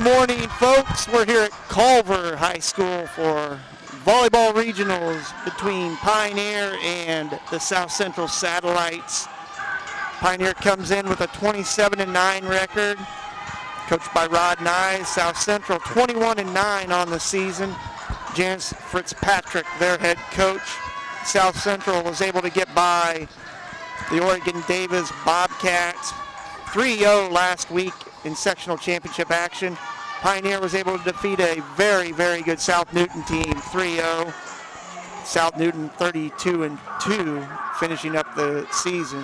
morning, folks. We're here at Culver High School for volleyball regionals between Pioneer and the South Central Satellites. Pioneer comes in with a 27-9 record, coached by Rod Nye. South Central 21-9 on the season. Janice Fitzpatrick, their head coach. South Central was able to get by the Oregon Davis Bobcats 3-0 last week in sectional championship action. Pioneer was able to defeat a very, very good South Newton team 3-0. South Newton 32-2, finishing up the season.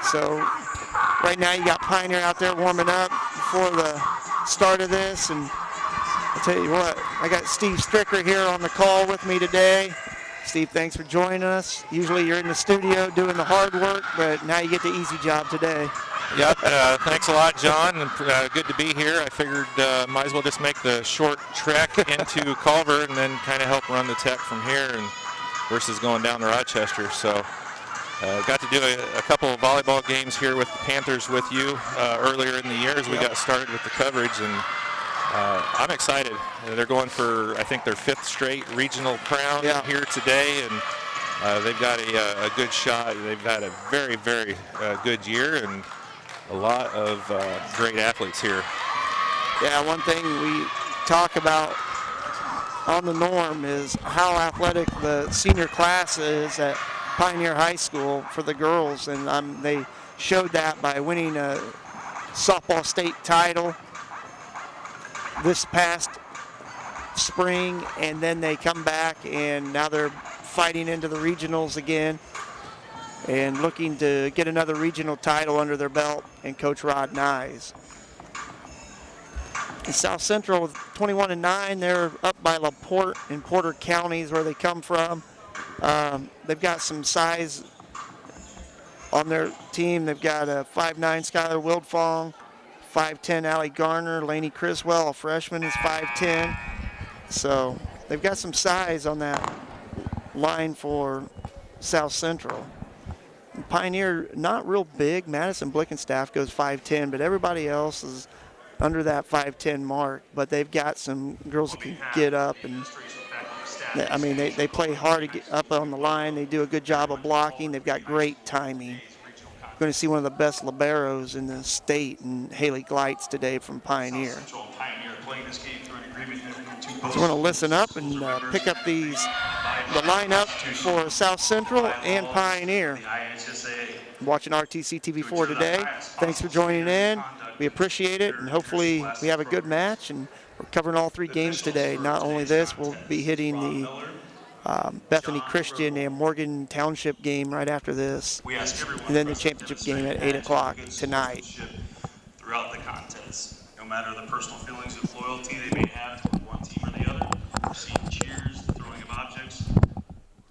So right now you got Pioneer out there warming up before the start of this, and I'll tell you what, I got Steve Stricker here on the call with me today. Steve, thanks for joining us. Usually you're in the studio doing the hard work, but now you get the easy job today. Yep, thanks a lot, John. Good to be here. I figured might as well just make the short trek into Culver and then kind of help run the tech from here and versus going down to Rochester. So got to do a couple of volleyball games here with the Panthers with you earlier in the year as we got started with the coverage, and I'm excited. They're going for, I think, their 5th straight regional crown here today, and they've got a good shot. They've had a very, very good year and a lot of great athletes here. Yeah, one thing we talk about on the norm is how athletic the senior class is at Pioneer High School for the girls, and they showed that by winning a softball state title this past spring, and then they come back and now they're fighting into the regionals again and looking to get another regional title under their belt and Coach Rod Nyes. In South Central with 21-9, they're up by LaPorte and Porter counties where they come from. They've got some size on their team. They've got a 5'9" Skylar Wildfong, 5'10" Allie Garner, Lainey Criswell, a freshman, is 5'10". So they've got some size on that line for South Central. Pioneer, not real big. Madison Blickenstaff goes 5'10", but everybody else is under that 5'10" mark. But they've got some girls that can get up, and I mean, they play hard to get up on the line. They do a good job of blocking. They've got great timing. We're going to see one of the best liberos in the state, and Haley Gleitz today from Pioneer. So we're going to listen up and pick up the lineup for South Central and Pioneer. Watching RTC TV4 today. Thanks for joining in. We appreciate it, and hopefully we have a good match, and we're covering all 3 games today. Not only this, we'll be hitting the Bethany Christian and Morgan Township game right after this, and then the championship game at 8 o'clock tonight. Throughout the contest, no matter the personal feelings of loyalty they may have toward one team or the other, receiving cheers, the throwing of objects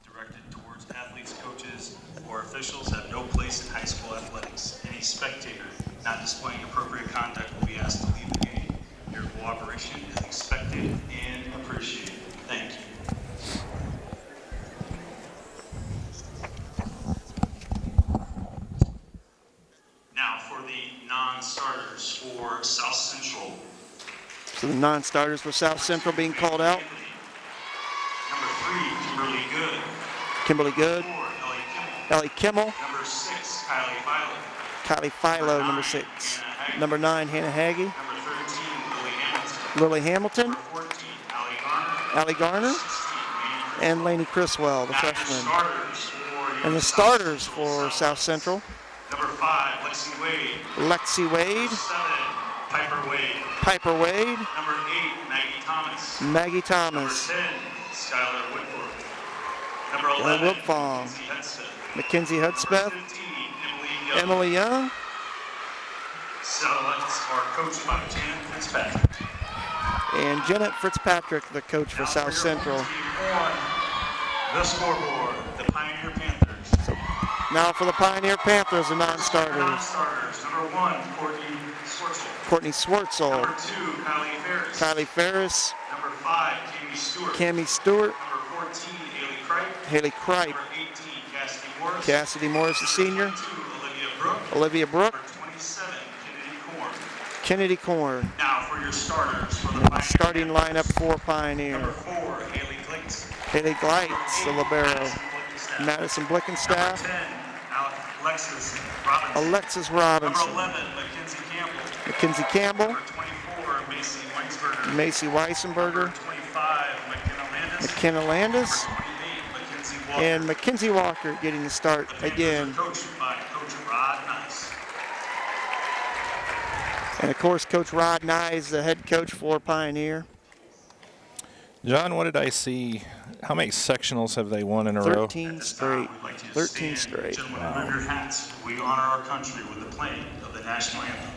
directed towards athletes, coaches, or officials have no place in high school athletics. Any spectator not displaying appropriate conduct will be asked to leave the game. Your cooperation is expected and appreciated. Thank you. Now for the non-starters for South Central. So the non-starters for South Central being called out. Number 3, Kimberly Good. Kimberly Good. 4, Ellie Kimmel. Number 6, Kylie Philo. Kylie Philo, number 6. Number 9, Hannah Hagee. Number 13, Lily Hamilton. Number 14, Allie Garner. 16, And Lainey Criswell, the freshman. And the starters for South Central. Number 5, Lexi Wade. Lexi Wade. 7, Piper Wade. Piper Wade. Number 8, Maggie Thomas. Maggie Thomas. Number 10, Skylar Whitworth. Number 11, Wilfong. Mackenzie Hudspeth. 15, Emily Young. Satellites are coached by Janet Fitzpatrick. And Janet Fitzpatrick, the coach for South Central. The scoreboard, the Pioneer Panthers. So now for the Pioneer Panthers, the non-starters. Non-starters, number 1, Courtney Swartzel. Number 2, Kylie Ferris. Number 5, Cammie Stewart. Number 14, Haley Kripe. Number 18, Cassidy Morris. Cassidy Morris, the senior. 2, Olivia Brooke. Olivia Brooke. Number 27, Kennedy Korn. Kennedy Korn. Now for your starters for the Pioneer Starting campus. lineup for Pioneer. Number 4, Haley Gleitz. Haley Gleitz, the libero. Madison Madison Blickenstaff. Blickenstaff. Number 10, Alexis Robinson. Alexis Number Robinson. 11, Mackenzie Campbell. Mackenzie Campbell. Number 24, Macy Weinsberger. Macy Weissenberger. Number 25, McKenna Landis. McKenna Landis. Number 28, Mackenzie Walker. And Mackenzie Walker getting the start The Panthers again. are coached by Coach Rod Nice. And of course, Coach Rod Nyes, the head coach for Pioneer. John, what did I see? How many sectionals have they won in a row? 13 straight. 13 straight. Gentlemen, remove your hats. We honor our country with the playing of the national anthem.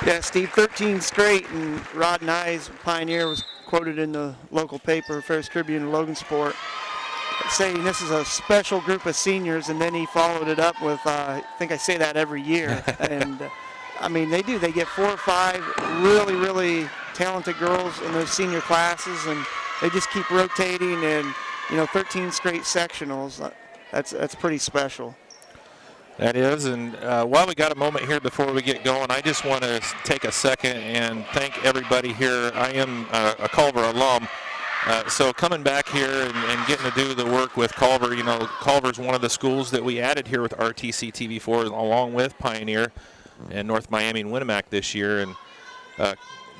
Yeah, Steve, 13 straight, and Rod Nyes, Pioneer, was quoted in the local paper, Ferris Tribune and Logan Sport, saying this is a special group of seniors, and then he followed it up with, I think I say that every year, and I mean, they do. They get 4 or 5 really, really talented girls in those senior classes, and they just keep rotating, and, 13 straight sectionals. That's pretty special. That is, and while we got a moment here before we get going, I just want to take a second and thank everybody here. I am a Culver alum, so coming back here and getting to do the work with Culver, Culver's one of the schools that we added here with RTC TV4 along with Pioneer and North Miami and Winnemac this year. And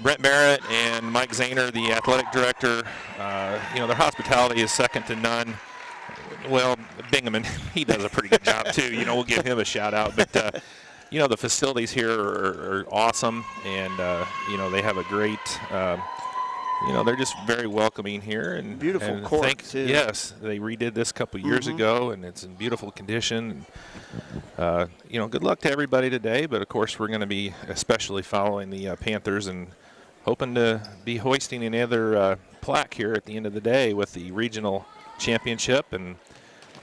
Brent Barrett and Mike Zahner, the athletic director, their hospitality is second to none. Well, Bingaman, he does a pretty good job too. We'll give him a shout out. But the facilities here are awesome, and they have a great. They're just very welcoming here and beautiful court too. Yes, they redid this a couple years ago, and it's in beautiful condition. Good luck to everybody today. But of course, we're going to be especially following the Panthers and hoping to be hoisting another plaque here at the end of the day with the regional championship. And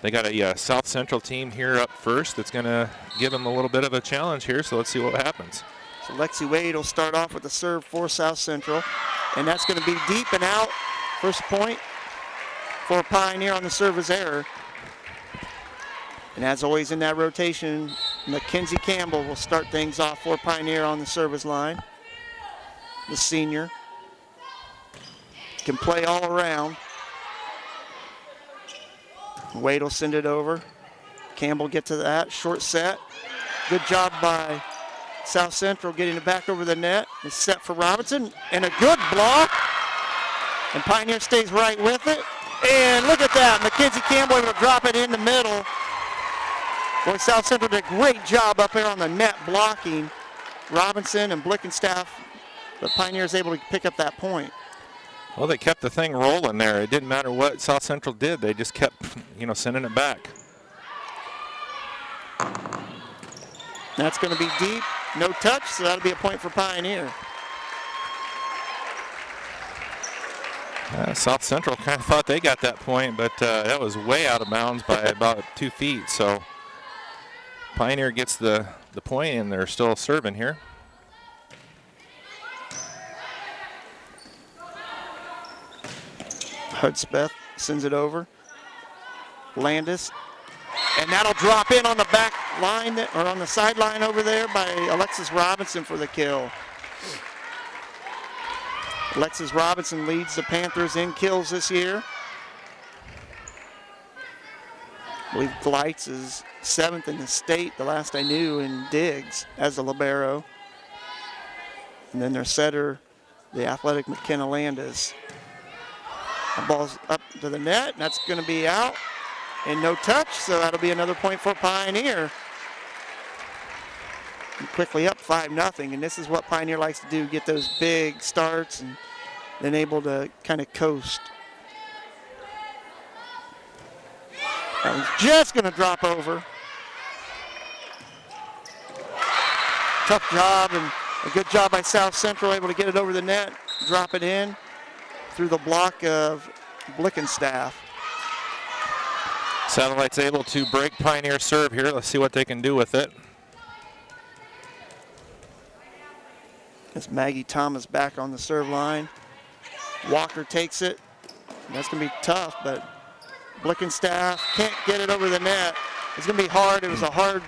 they got a South Central team here up first that's going to give them a little bit of a challenge here, so let's see what happens. So Lexi Wade will start off with the serve for South Central, and that's going to be deep and out. First point for Pioneer on the service error. And as always in that rotation, Mackenzie Campbell will start things off for Pioneer on the service line. The senior can play all around. Wade will send it over. Campbell get to that. Short set. Good job by South Central getting it back over the net. It's set for Robinson. And a good block. And Pioneer stays right with it. And look at that. Mackenzie Campbell will drop it in the middle. Boy, South Central did a great job up there on the net blocking Robinson and Blickenstaff. But Pioneer is able to pick up that point. Well, they kept the thing rolling there. It didn't matter what South Central did. They just kept, sending it back. That's going to be deep. No touch, so that'll be a point for Pioneer. South Central kind of thought they got that point, but that was way out of bounds by about 2 feet. So Pioneer gets the point, and they're still serving here. Hudspeth sends it over. Landis. And that'll drop in on the back line, or on the sideline over there by Alexis Robinson for the kill. Alexis Robinson leads the Panthers in kills this year. I believe Gleitz is 7th in the state, the last I knew, in digs as a libero. And then their setter, the athletic McKenna Landis. The ball's up to the net, and that's going to be out. And no touch, so that'll be another point for Pioneer. And quickly up 5-0, and this is what Pioneer likes to do, get those big starts and then able to kind of coast. That was just going to drop over. Tough job, and a good job by South Central, able to get it over the net, drop it in through the block of Blickenstaff. Satellite's able to break Pioneer serve here. Let's see what they can do with it. It's Maggie Thomas back on the serve line. Walker takes it. That's going to be tough, but Blickenstaff can't get it over the net. It's going to be hard. It was a hard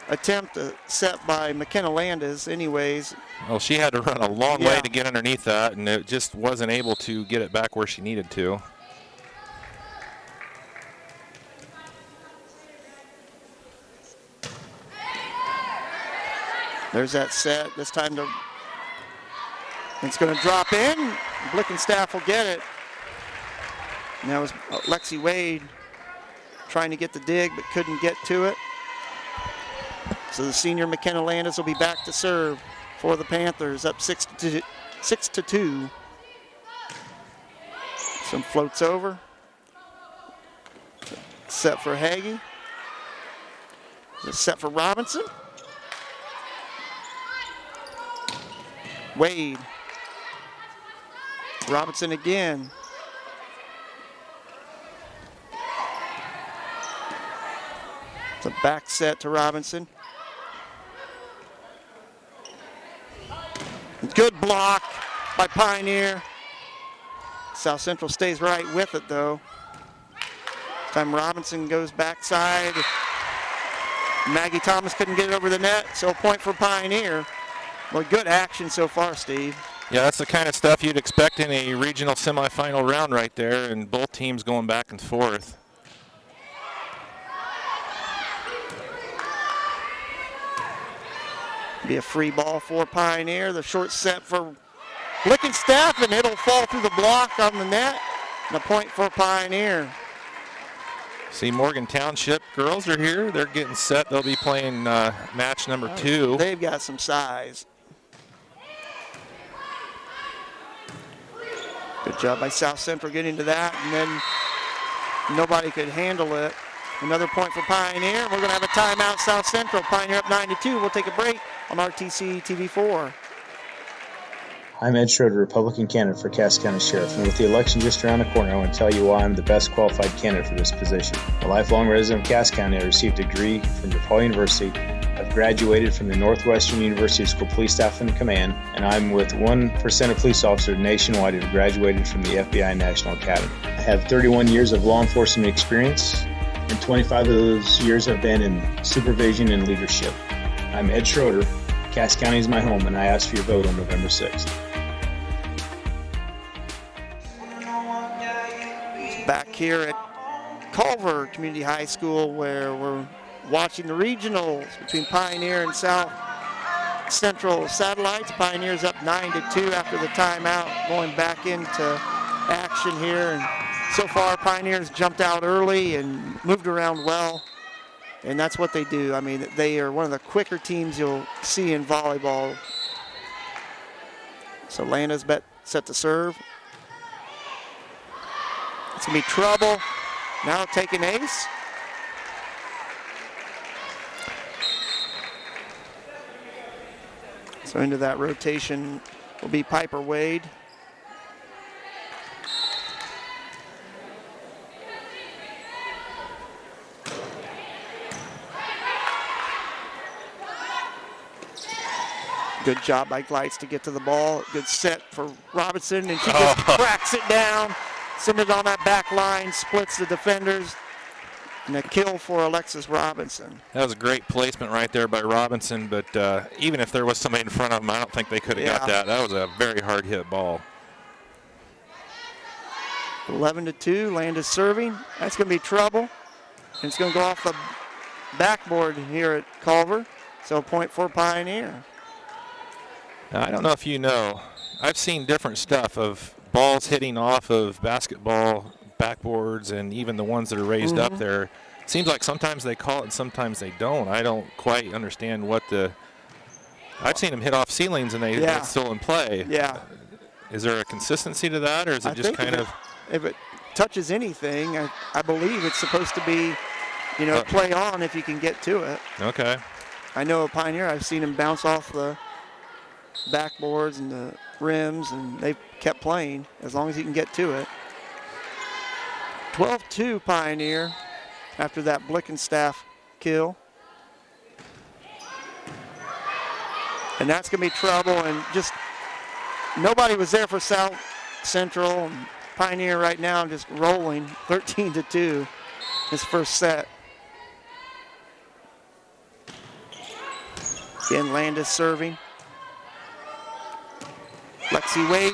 attempt set by McKenna Landis anyways. Well, she had to run a long way Yeah. to get underneath that, and it just wasn't able to get it back where she needed to. There's that set. This time it's going to drop in. Blickenstaff will get it. And that was Lexi Wade trying to get the dig but couldn't get to it. So the senior McKenna Landis will be back to serve for the Panthers, up 6-2. Some floats over. Set for Hagee. Set for Robinson. Wade. Robinson again. It's a back set to Robinson. Good block by Pioneer. South Central stays right with it though. This time Robinson goes backside. Maggie Thomas couldn't get it over the net, so a point for Pioneer. Well, good action so far, Steve. Yeah, that's the kind of stuff you'd expect in a regional semifinal round right there, and both teams going back and forth. Be a free ball for Pioneer. The short set for Blickenstaff, and it'll fall through the block on the net. And a point for Pioneer. See, Morgan Township girls are here. They're getting set. They'll be playing match number 2. They've got some size. Good job by South Central getting to that, and then nobody could handle it. Another point for Pioneer. We're going to have a timeout, South Central. Pioneer up 9-2. We'll take a break on RTC TV4. I'm Ed Schroeder, Republican candidate for Cass County Sheriff, and with the election just around the corner, I want to tell you why I'm the best qualified candidate for this position. A lifelong resident of Cass County, I received a degree from DePaul University. I've graduated from the Northwestern University School Police Staff and Command, and I'm with 1% of police officers nationwide who have graduated from the FBI National Academy. I have 31 years of law enforcement experience, and 25 of those years have been in supervision and leadership. I'm Ed Schroeder. Cass County is my home, and I ask for your vote on November 6th. Back here at Culver Community High School, where we're watching the regionals between Pioneer and South Central Satellites. Pioneer's up 9-2 after the timeout, going back into action here. And so far, Pioneer's jumped out early and moved around well, and that's what they do. I mean, they are one of the quicker teams you'll see in volleyball. So Landis set to serve. It's going to be trouble. Now taking ace. So into that rotation will be Piper Wade. Good job by Gleitz to get to the ball. Good set for Robinson, and she just cracks it down. send it on that back line, splits the defenders, and a kill for Alexis Robinson. That was a great placement right there by Robinson, but even if there was somebody in front of him, I don't think they could have got that. That was a very hard hit ball. 11-2, Landis serving. That's going to be trouble. And it's going to go off the backboard here at Culver. So a point for Pioneer. Now, I don't know if you know, I've seen different stuff of balls hitting off of basketball backboards and even the ones that are raised up there. Seems like sometimes they call it and sometimes they don't. I don't quite understand what the... I've seen them hit off ceilings and it's still in play. Yeah. Is there a consistency to that, or is it just kind of... If it touches anything, I believe it's supposed to be, play on if you can get to it. Okay. I know a Pioneer, I've seen him bounce off the backboards and the rims, and they've kept playing as long as he can get to it. 12-2 Pioneer after that Blickenstaff kill. And that's going to be trouble, and just nobody was there for South Central. Pioneer right now just rolling 13-2 his first set. Again, Landis serving. Lexi Wade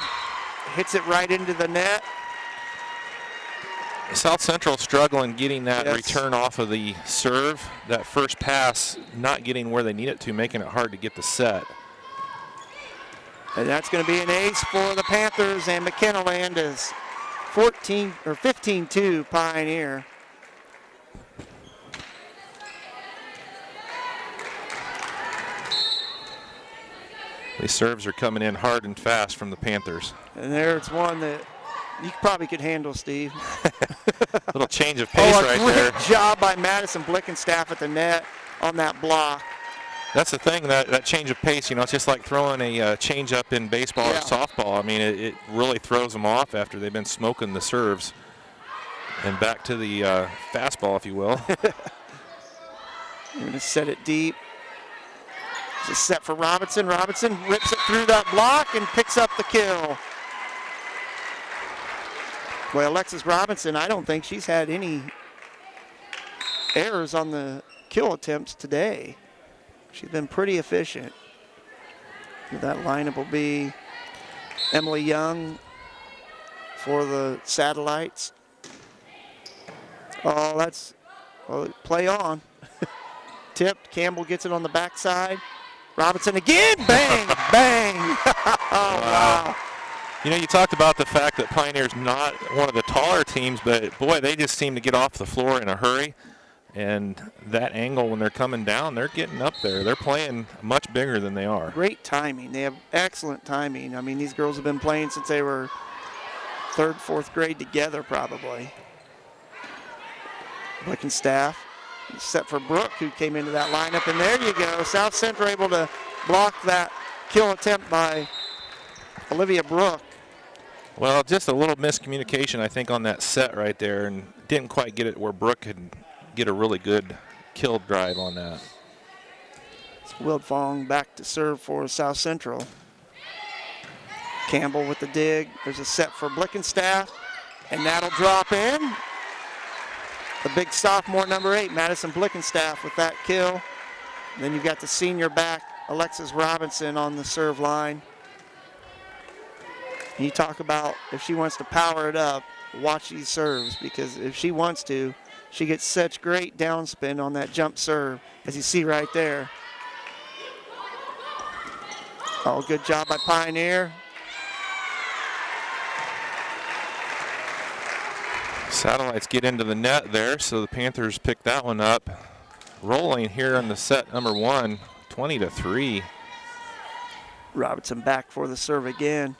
hits it right into the net. South Central struggling getting that return off of the serve. That first pass not getting where they need it to, making it hard to get the set. And that's going to be an ace for the Panthers, and McKenna Landis 15-2 Pioneer. These serves are coming in hard and fast from the Panthers. And there's one that you probably could handle, Steve. Little change of pace right there. Great job by Madison Blickenstaff at the net on that block. That's the thing, that change of pace, it's just like throwing a change up in baseball or softball. I mean, it really throws them off after they've been smoking the serves. And back to the fastball, if you will. You're going to set it deep. It's a set for Robinson. Robinson rips it through that block and picks up the kill. Well, Alexis Robinson, I don't think she's had any errors on the kill attempts today. She's been pretty efficient. That lineup will be Emily Young for the Satellites. Oh, play on. Tipped. Campbell gets it on the backside. Robinson again. Bang, bang. Oh, wow. You talked about the fact that Pioneer's not one of the taller teams, but boy, they just seem to get off the floor in a hurry. And that angle when they're coming down, they're getting up there. They're playing much bigger than they are. Great timing. They have excellent timing. I mean, these girls have been playing since they were 3rd, 4th grade together probably. Blickenstaff set for Brooke, who came into that lineup. And there you go. South Central able to block that kill attempt by Olivia Brooke. Well, just a little miscommunication, I think, on that set right there, and didn't quite get it where Brooke could get a really good kill drive on that. It's Wildfong back to serve for South Central. Campbell with the dig. There's a set for Blickenstaff, and that'll drop in. The big sophomore, number 8, Madison Blickenstaff with that kill. And then you've got the senior back, Alexis Robinson, on the serve line. And you talk about if she wants to power it up, watch these serves, because if she wants to, she gets such great downspin on that jump serve, as you see right there. Oh, good job by Pioneer. Satellites get into the net there, so the Panthers pick that one up. Rolling here on the set number 1, 20-3. Robinson back for the serve again.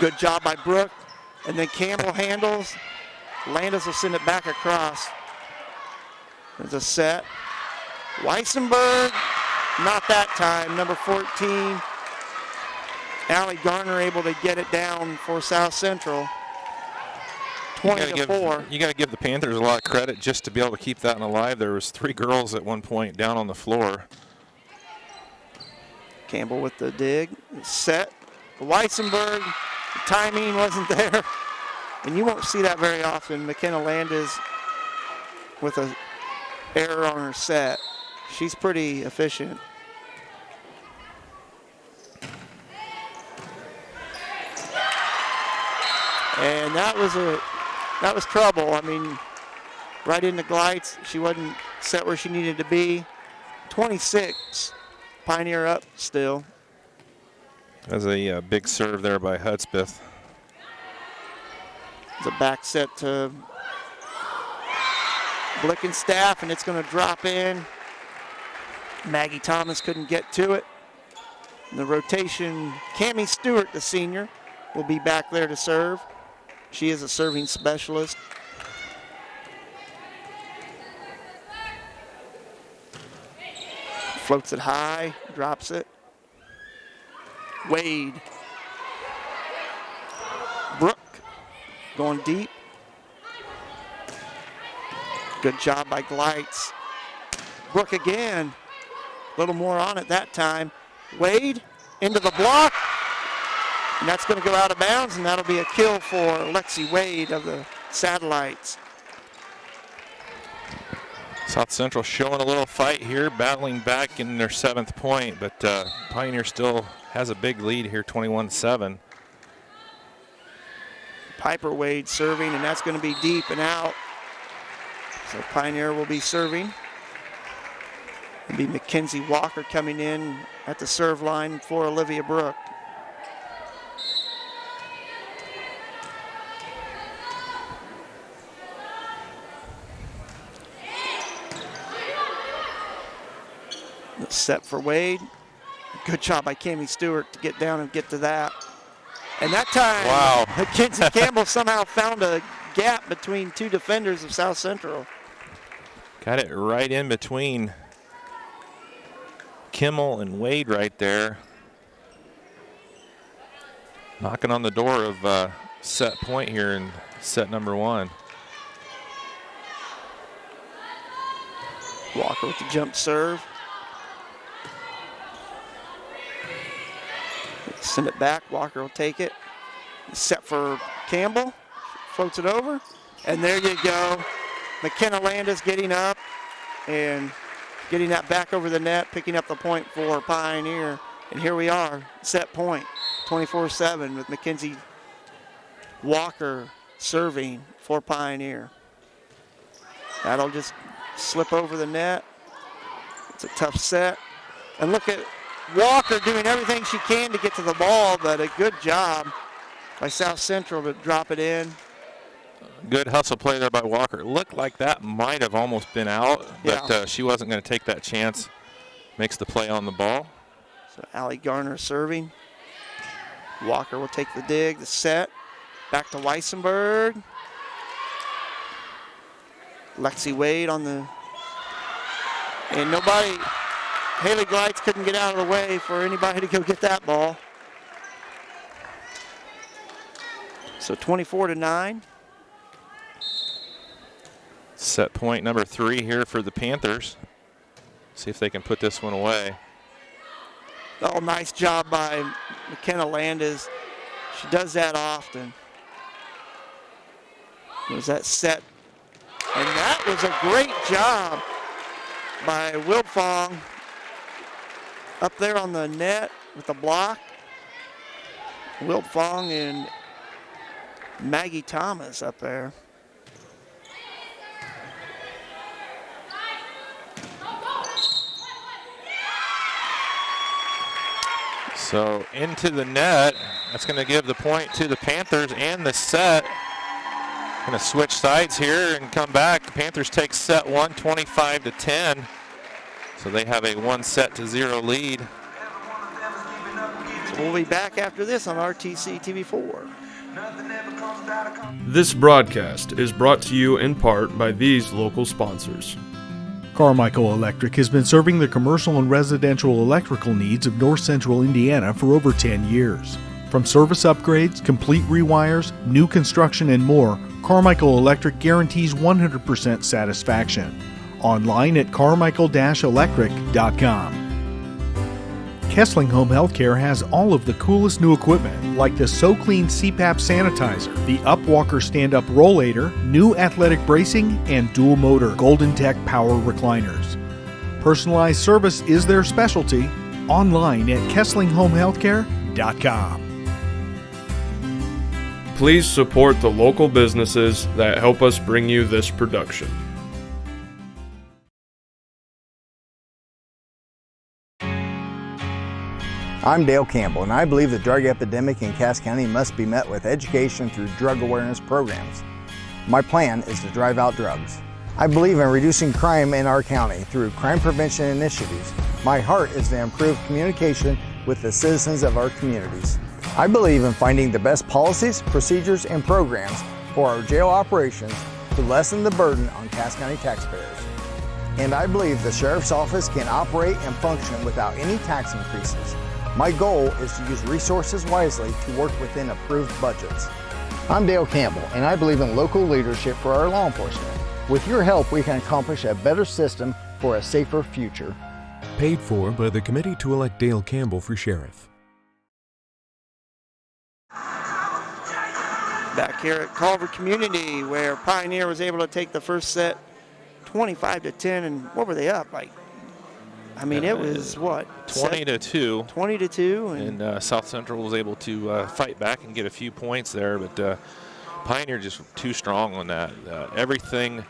Good job by Brooke. And then Campbell handles. Landis will send it back across. There's a set. Weissenberg, not that time. Number 14. Allie Garner able to get it down for South Central. 20-4. You got to give the Panthers a lot of credit just to be able to keep that one alive. There was 3 girls at one point down on the floor. Campbell with the dig. Set. Weissenberg, the timing wasn't there. And you won't see that very often. McKenna Landis with an error on her set. She's pretty efficient. And that was trouble. I mean, right into glides. She wasn't set where she needed to be. 26, Pioneer up still. That's a big serve there by Hudspeth. It's a back set to Blickenstaff, and it's going to drop in. Maggie Thomas couldn't get to it. In the rotation, Cammie Stewart, the senior, will be back there to serve. She is a serving specialist. Floats it high, drops it. Wade. Brooke going deep. Good job by Gleitz. Brooke again. A little more on it that time. Wade into the block. And that's going to go out of bounds, and that'll be a kill for Lexi Wade of the Satellites. South Central showing a little fight here, battling back in their 7th point, but Pioneer still has a big lead here, 21-7. Piper Wade serving, and that's going to be deep and out. So Pioneer will be serving. It'll be Mackenzie Walker coming in at the serve line for Olivia Brooke. Set for Wade. Good job by Cammie Stewart to get down and get to that. And that time, wow. Mackenzie Campbell somehow found a gap between two defenders of South Central. Got it right in between Kimmel and Wade right there. Knocking on the door of set point here in set number 1. Walker with the jump serve. Send it back. Walker will take it. Set for Campbell. Floats it over. And there you go. McKenna Landis getting up and getting that back over the net, picking up the point for Pioneer. And here we are, set point, 24-7 with Mackenzie Walker serving for Pioneer. That'll just slip over the net. It's a tough set. And look at Walker doing everything she can to get to the ball, but a good job by South Central to drop it in. Good hustle play there by Walker. It looked like that might have almost been out, but she wasn't going to take that chance. Makes the play on the ball. So Allie Garner serving. Walker will take the dig, the set. Back to Weissenberg. Lexi Wade on the... And nobody... Haley Gleitz couldn't get out of the way for anybody to go get that ball. So 24-9. Set point number 3 here for the Panthers. See if they can put this one away. Oh, nice job by McKenna Landis. She does that often. Was that set? And that was a great job by Wilfong up there on the net with the block. Wilfong and Maggie Thomas up there. So into the net. That's going to give the point to the Panthers and the set. Going to switch sides here and come back. The Panthers take set 1, 25-10. So they have a 1-0 lead. So we'll be back after this on RTC TV4. This broadcast is brought to you in part by these local sponsors. Carmichael Electric has been serving the commercial and residential electrical needs of North Central Indiana for over 10 years. From service upgrades, complete rewires, new construction, and more, Carmichael Electric guarantees 100% satisfaction. Online at carmichael-electric.com. Kessling Home Healthcare has all of the coolest new equipment, like the So Clean CPAP sanitizer, the Upwalker stand-up rollator, new athletic bracing, and dual motor Golden Tech power recliners. Personalized service is their specialty. Online at KesslingHomeHealthcare.com. Please support the local businesses that help us bring you this production. I'm Dale Campbell, and I believe the drug epidemic in Cass County must be met with education through drug awareness programs. My plan is to drive out drugs. I believe in reducing crime in our county through crime prevention initiatives. My heart is to improve communication with the citizens of our communities. I believe in finding the best policies, procedures, and programs for our jail operations to lessen the burden on Cass County taxpayers. And I believe the Sheriff's Office can operate and function without any tax increases. My goal is to use resources wisely to work within approved budgets. I'm Dale Campbell, and I believe in local leadership for our law enforcement. With your help, we can accomplish a better system for a safer future. Paid for by the committee to elect Dale Campbell for sheriff. Back here at Culver Community, where Pioneer was able to take the first set 25-10, and what were they up? It was what? 20-2. 20-2. And South Central was able to fight back and get a few points there, but Pioneer just too strong on that. Everything,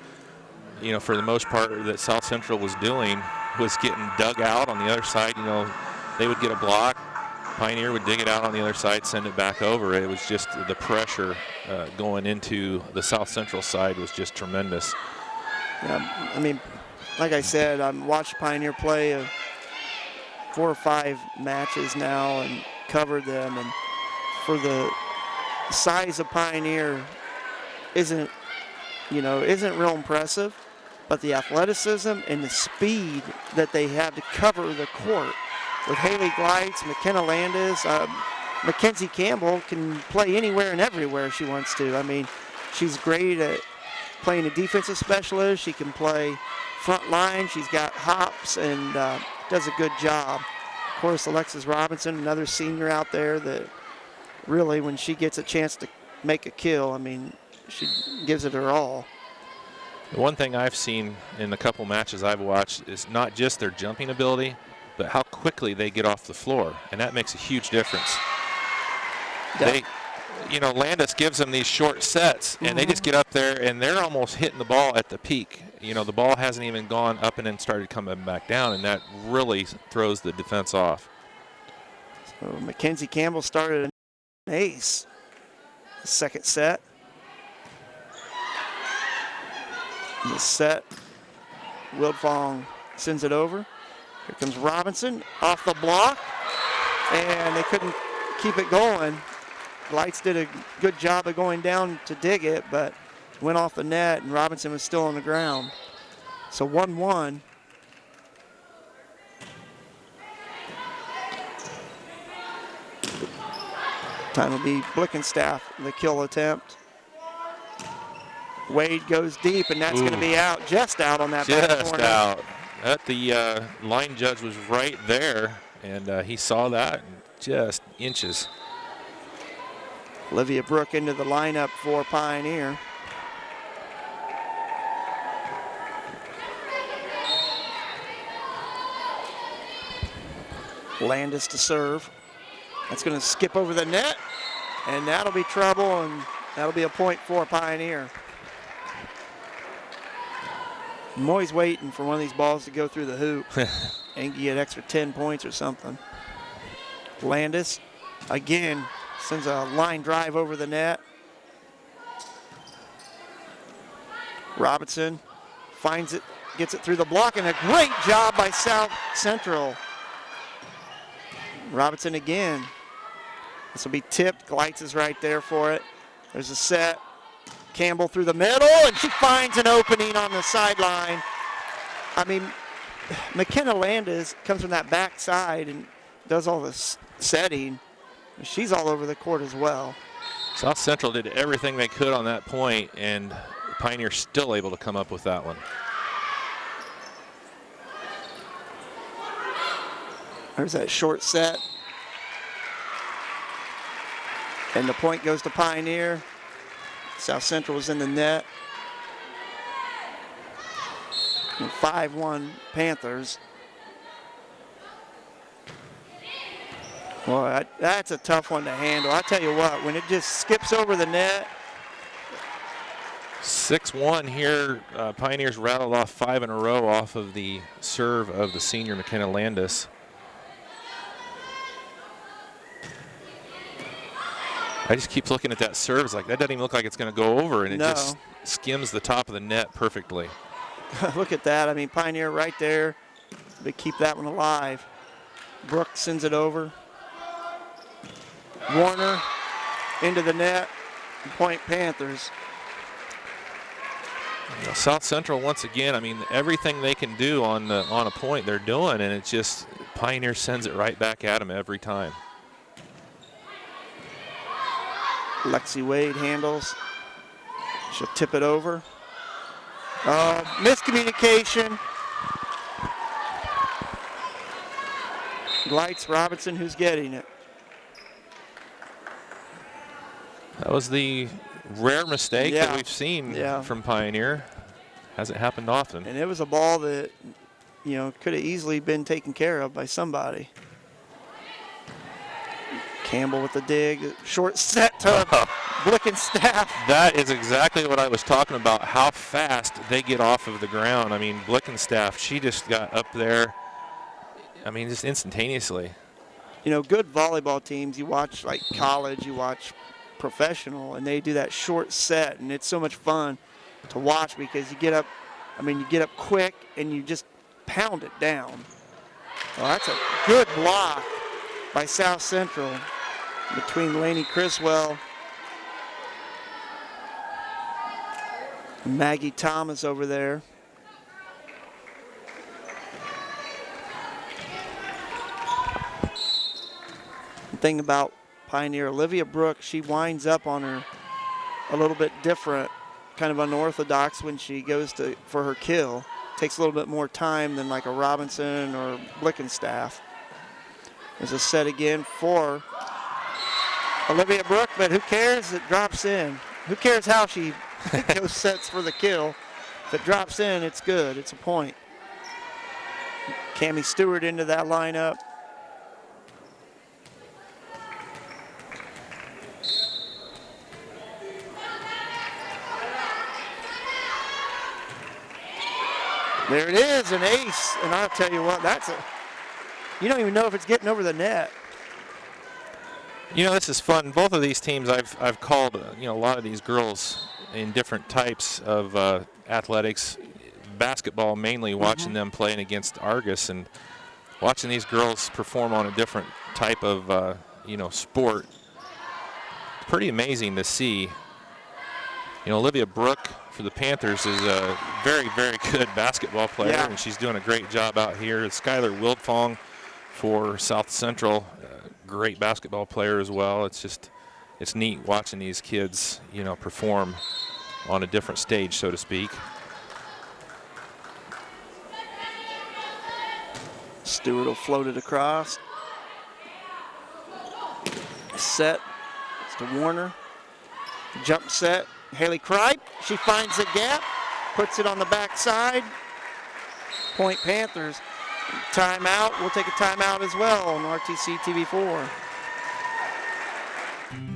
for the most part that South Central was doing was getting dug out on the other side. They would get a block. Pioneer would dig it out on the other side, send it back over. It was just the pressure going into the South Central side was just tremendous. Yeah, like I said, I've watched Pioneer play 4 or 5 matches now and covered them. And for the size of Pioneer isn't real impressive, but the athleticism and the speed that they have to cover the court with Haley Gleitz, McKenna Landis, Mackenzie Campbell can play anywhere and everywhere she wants to. She's great at playing a defensive specialist. She can play front line. She's got hops and does a good job. Of course, Alexis Robinson, another senior out there that really, when she gets a chance to make a kill, she gives it her all. The one thing I've seen in the couple matches I've watched is not just their jumping ability, but how quickly they get off the floor, and that makes a huge difference. Yeah. Landis gives them these short sets, and they just get up there, and they're almost hitting the ball at the peak. The ball hasn't even gone up and then started coming back down, and that really throws the defense off. So Mackenzie Campbell started an ace. Second set. The set, Wildfong sends it over. Here comes Robinson off the block, and they couldn't keep it going. Lights did a good job of going down to dig it, but went off the net, and Robinson was still on the ground. So 1-1. Time will be Blickenstaff, the kill attempt. Wade goes deep, and that's going to be out, just out on that back corner. Just out. The line judge was right there, and he saw that, and just inches. Olivia Brook into the lineup for Pioneer. Landis to serve. That's going to skip over the net, and that'll be trouble, and that'll be a point for Pioneer. I'm always waiting for one of these balls to go through the hoop and get extra 10 points or something. Landis, again, sends a line drive over the net. Robinson finds it, gets it through the block, and a great job by South Central. Robinson again. This will be tipped. Gleitz is right there for it. There's a set. Campbell through the middle, and she finds an opening on the sideline. McKenna Landis comes from that back side and does all this setting. She's all over the court as well. South Central did everything they could on that point, and Pioneer still able to come up with that one. There's that short set. And the point goes to Pioneer. South Central is in the net. 5-1 Panthers. Well, that's a tough one to handle. I tell you what, when it just skips over the net. 6-1 here. Pioneers rattled off 5 in a row off of the serve of the senior McKenna Landis. I just keep looking at that serve. It's like, that doesn't even look like it's going to go over, and it just skims the top of the net perfectly. Look at that. I mean, Pioneer right there. They keep that one alive. Brooks sends it over. Warner into the net. Point Panthers. You know, South Central, once again, I mean, everything they can do on a point, they're doing, and it's just Pioneer sends it right back at them every time. Lexi Wade handles. She'll tip it over. Miscommunication. Glites Robinson, who's getting it. That was the rare mistake that we've seen from Pioneer. Hasn't happened often. And it was a ball that, you know, could have easily been taken care of by somebody. Campbell with the dig. Short set to Blickenstaff. That is exactly what I was talking about, how fast they get off of the ground. I mean, Blickenstaff, she just got up there, I mean, just instantaneously. You know, good volleyball teams, you watch like college, you watch professional, and they do that short set, and it's so much fun to watch because you get up, I mean, you get up quick and you just pound it down. Well, that's a good block by South Central between Lainey Criswell and Maggie Thomas over there. The thing about Pioneer, Olivia Brooks, she winds up on her a little bit different, kind of unorthodox when she goes for her kill. Takes a little bit more time than like a Robinson or Blickenstaff. There's a set again for Olivia Brooks, but who cares? It drops in. Who cares how she goes sets for the kill? If it drops in, it's good. It's a point. Cammie Stewart into that lineup. There it is, an ace. And I'll tell you what, you don't even know if it's getting over the net. You know, this is fun. Both of these teams, I've called, you know, a lot of these girls in different types of athletics. Basketball mainly, watching them playing against Argus and watching these girls perform on a different type of, you know, sport. It's pretty amazing to see. You know, Olivia Brooke for the Panthers is a very, very good basketball player, and she's doing a great job out here. Skylar Wildfong for South Central, great basketball player as well. It's neat watching these kids, you know, perform on a different stage, so to speak. Stewart will float it across. Set. It's to Warner. Jump set. Haley Kripe, she finds the gap, puts it on the backside. Point Panthers. Timeout. We'll take a timeout as well on RTC TV4.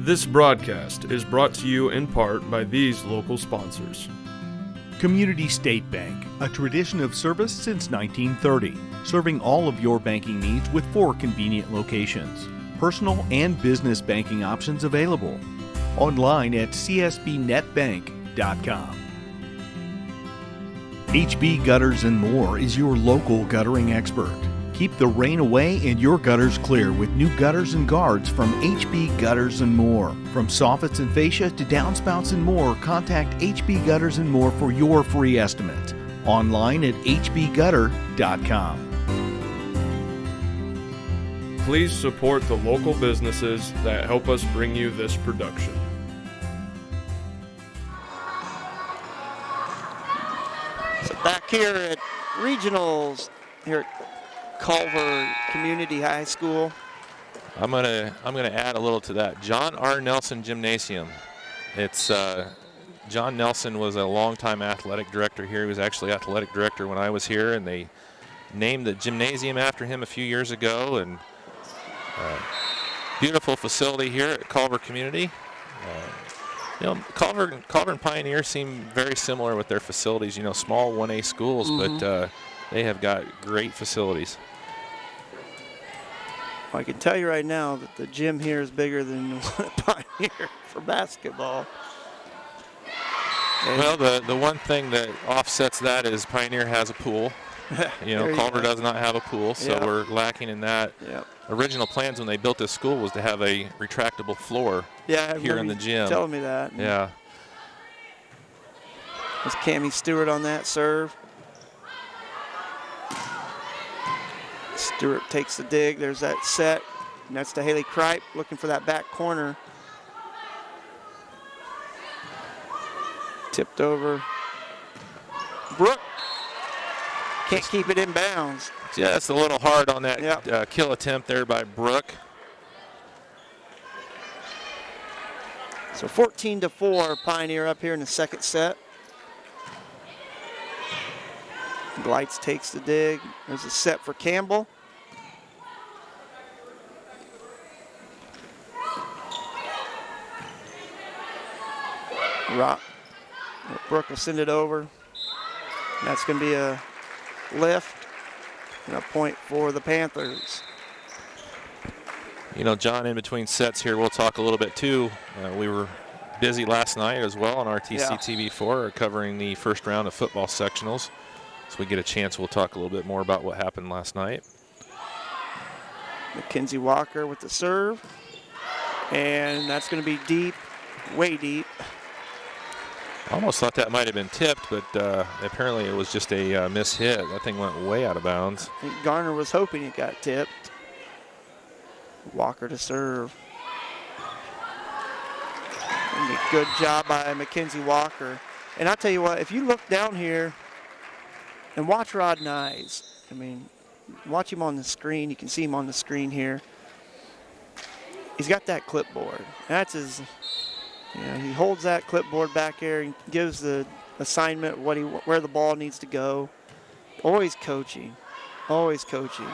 This broadcast is brought to you in part by these local sponsors. Community State Bank, a tradition of service since 1930, serving all of your banking needs with 4 convenient locations. Personal and business banking options available. Online at csbnetbank.com. HB Gutters and More is your local guttering expert. Keep the rain away and your gutters clear with new gutters and guards from HB Gutters and More. From soffits and fascia to downspouts and more, contact HB Gutters and More for your free estimate. Online at hbgutter.com. Please support the local businesses that help us bring you this production. So back here at regionals here at Culver Community High School. I'm gonna add a little to that. John R. Nelson Gymnasium. It's John Nelson was a longtime athletic director here. He was actually athletic director when I was here, and they named the gymnasium after him a few years ago. And beautiful facility here at Culver Community. Culver and Pioneer seem very similar with their facilities. Small 1A schools, but they have got great facilities. I can tell you right now that the gym here is bigger than the one at Pioneer for basketball. And well, the one thing that offsets that is Pioneer has a pool. Culver does not have a pool, so we're lacking in that. Yep. Original plans when they built this school was to have a retractable floor here in the gym. Telling me that. Yeah. There's Cammie Stewart on that serve. Stewart takes the dig. There's that set. And that's to Haley Kripe looking for that back corner. Tipped over. Brooke can't keep it in bounds. Yeah, that's a little hard on that kill attempt there by Brooke. So 14-4, Pioneer up here in the second set. Glites takes the dig. There's a set for Campbell. Brooke will send it over. That's going to be a lift and a point for the Panthers. John, in between sets here, we'll talk a little bit too. We were busy last night as well on RTC TV4 covering the first round of football sectionals. So we get a chance, we'll talk a little bit more about what happened last night. Mackenzie Walker with the serve. And that's going to be deep, way deep. I almost thought that might have been tipped, but apparently it was just a miss hit. That thing went way out of bounds. I think Garner was hoping it got tipped. Walker to serve. And a good job by Mackenzie Walker. And I'll tell you what, if you look down here and watch Rod Nyes, watch him on the screen. You can see him on the screen here. He's got that clipboard. That's his... he holds that clipboard back there and gives the assignment where the ball needs to go. Always coaching, always coaching.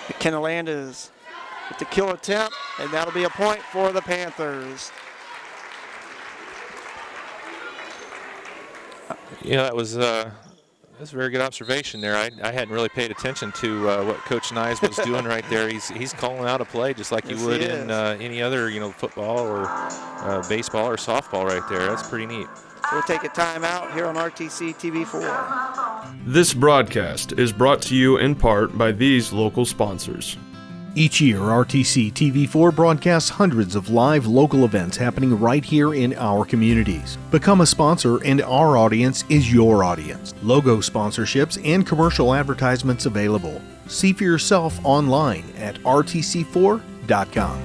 McKenna Landis with the kill attempt, and that'll be a point for the Panthers. That was that's a very good observation there. I hadn't really paid attention to what Coach Nyes was doing right there. He's calling out a play just like you would in any other football or baseball or softball right there. That's pretty neat. So we'll take a timeout here on RTC TV4. This broadcast is brought to you in part by these local sponsors. Each year, RTC TV4 broadcasts hundreds of live local events happening right here in our communities. Become a sponsor and our audience is your audience. Logo sponsorships and commercial advertisements available. See for yourself online at rtc4.com.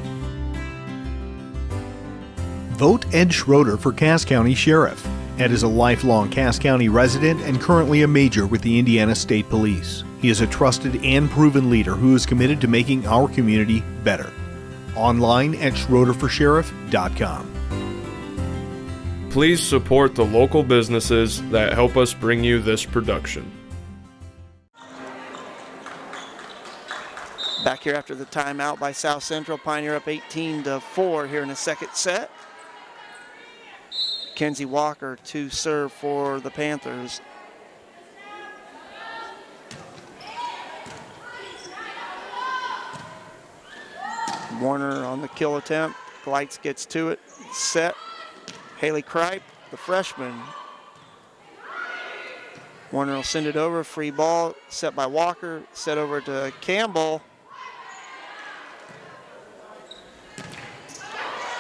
Vote Ed Schroeder for Cass County Sheriff. Ed is a lifelong Cass County resident and currently a major with the Indiana State Police. He is a trusted and proven leader who is committed to making our community better. Online at schroederforsheriff.com. Please support the local businesses that help us bring you this production. Back here after the timeout by South Central. Pioneer up 18-4 here in the second set. Mackenzie Walker to serve for the Panthers. Warner on the kill attempt. Lights gets to it. Set. Haley Kripe, the freshman. Warner will send it over. Free ball. Set by Walker. Set over to Campbell.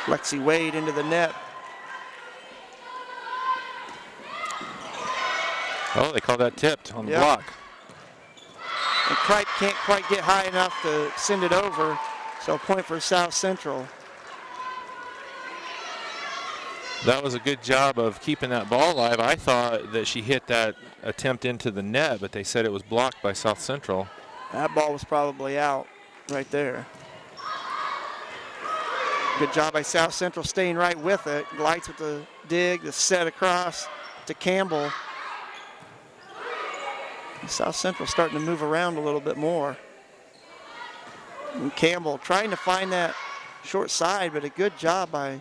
Lexi Wade into the net. Oh, they call that tipped on the block. And Kripe can't quite get high enough to send it over. So a point for South Central. That was a good job of keeping that ball alive. I thought that she hit that attempt into the net, but they said it was blocked by South Central. That ball was probably out right there. Good job by South Central staying right with it. Lights with the dig, the set across to Campbell. South Central starting to move around a little bit more. And Campbell trying to find that short side, but a good job by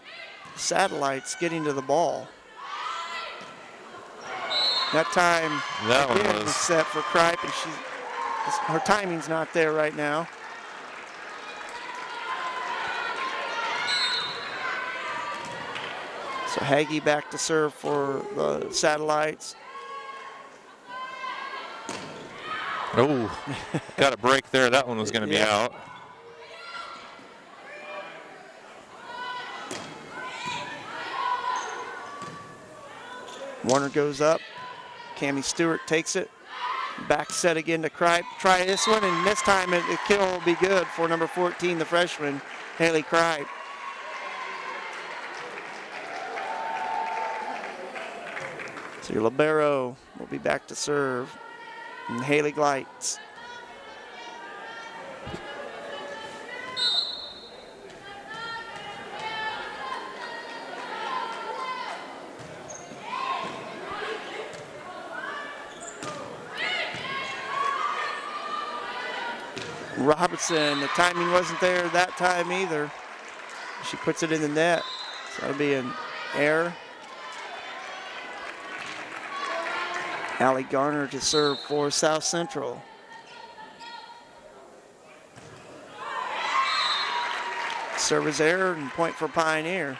Satellites getting to the ball. That time, that again, one was set for Kripe, and her timing's not there right now. So Hagee back to serve for the Satellites. Oh, got a break there. That one was going to be out. Warner goes up. Cammie Stewart takes it. Back set again to Kripe. Try this one, and this time the kill will be good for number 14, the freshman, Haley Kripe. So your libero will be back to serve. And Haley Glites. Robertson, the timing wasn't there that time either. She puts it in the net, so that'll be an error. Allie Garner to serve for South Central. Service error and point for Pioneer.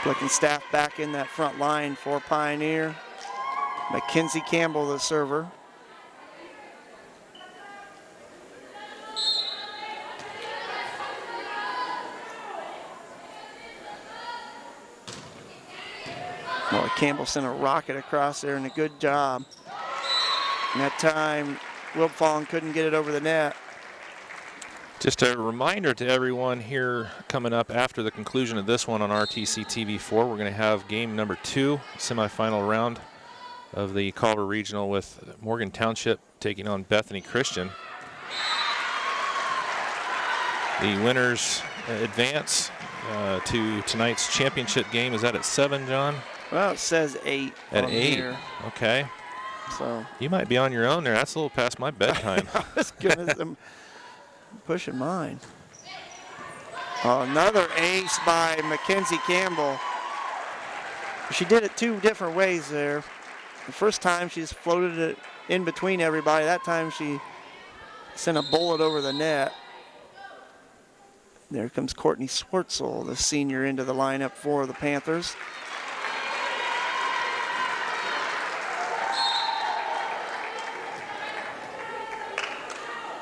Blickenstaff back in that front line for Pioneer. Mackenzie Campbell, the server. Well, Campbell sent a rocket across there, and a good job. And that time, Wilfong couldn't get it over the net. Just a reminder to everyone here coming up after the conclusion of this one on RTC TV4, we're going to have game number 2, semifinal round of the Culver Regional with Morgan Township taking on Bethany Christian. The winners advance to tonight's championship game. Is that at 7, John? Well, it says 8 at on 8. Here. Okay. So you might be on your own there. That's a little past my bedtime. I'm pushing mine. Another ace by Mackenzie Campbell. She did it 2 different ways there. The first time she just floated it in between everybody. That time she sent a bullet over the net. There comes Courtney Swartzel, the senior, into the lineup for the Panthers.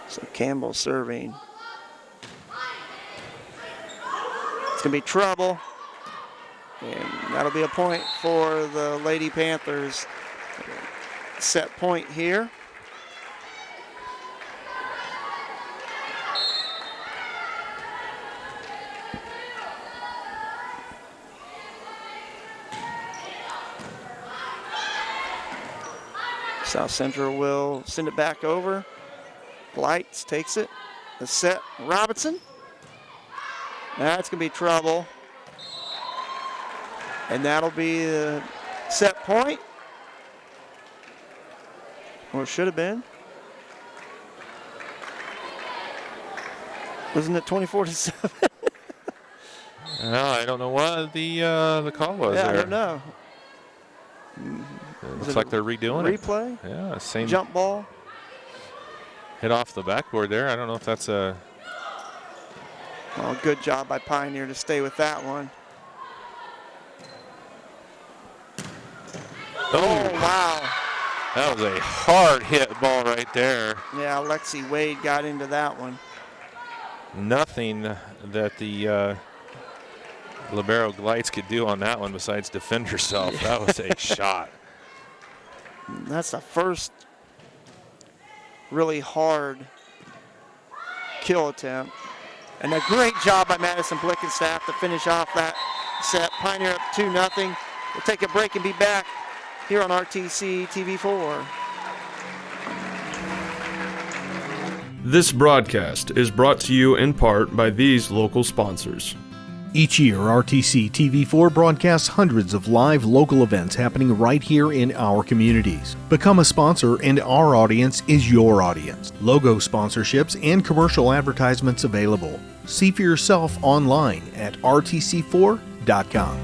So Campbell serving. It's going to be trouble. And that'll be a point for the Lady Panthers. Set point here. South Central will send it back over. Lights takes it. The set, Robinson. That's going to be trouble. And that'll be the set point. Or it should have been. Wasn't it 24-7? No, I don't know what the call was there. I don't know. It looks like they're redoing it. Replay? Yeah, same jump ball. Hit off the backboard there. I don't know if that's a... Well, good job by Pioneer to stay with that one. Oh, wow. That was a hard hit ball right there. Yeah, Lexi Wade got into that one. Nothing that the libero Glites could do on that one besides defend herself. Yeah. That was a shot. That's the first really hard kill attempt And a great job by Madison Blickenstaff to finish off that set. Pioneer up 2-0. We'll take a break and be back here on RTC TV4. This broadcast is brought to you in part by these local sponsors. Each year, RTC TV4 broadcasts hundreds of live local events happening right here in our communities. Become a sponsor and our audience is your audience. Logo sponsorships and commercial advertisements available. See for yourself online at rtc4.com.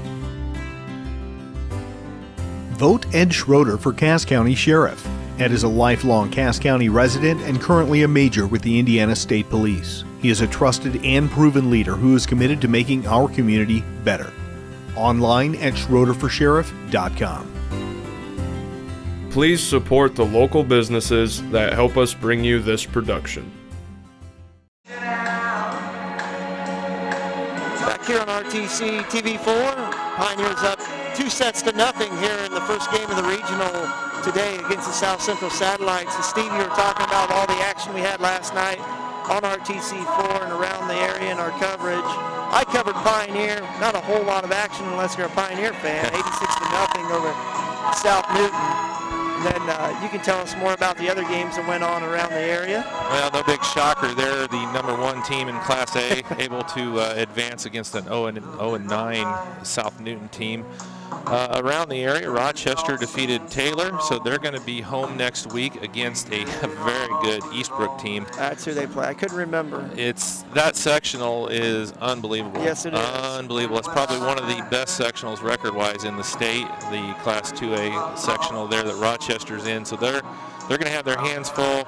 Vote Ed Schroeder for Cass County Sheriff. Ed is a lifelong Cass County resident and currently a major with the Indiana State Police. He is a trusted and proven leader who is committed to making our community better. Online at schroederforsheriff.com. Please support the local businesses that help us bring you this production. Back here on RTC TV4, Pioneers up 2-0 here in the first game of the regional today against the South Central Satellites. And Steve, you were talking about all the action we had last night on RTC4 and around the area in our coverage. I covered Pioneer, not a whole lot of action unless you're a Pioneer fan, 86-0 over South Newton. And then you can tell us more about the other games that went on around the area. Well, no big shocker there. The #1 team in Class A able to advance against an 0-9 South Newton team. Around the area, Rochester defeated Taylor, so they're going to be home next week against a very good Eastbrook team. That's who they play. I couldn't remember. That sectional is unbelievable. Yes, it is. Unbelievable. It's probably one of the best sectionals record-wise in the state, the Class 2A sectional there that Rochester's in. So they're going to have their hands full.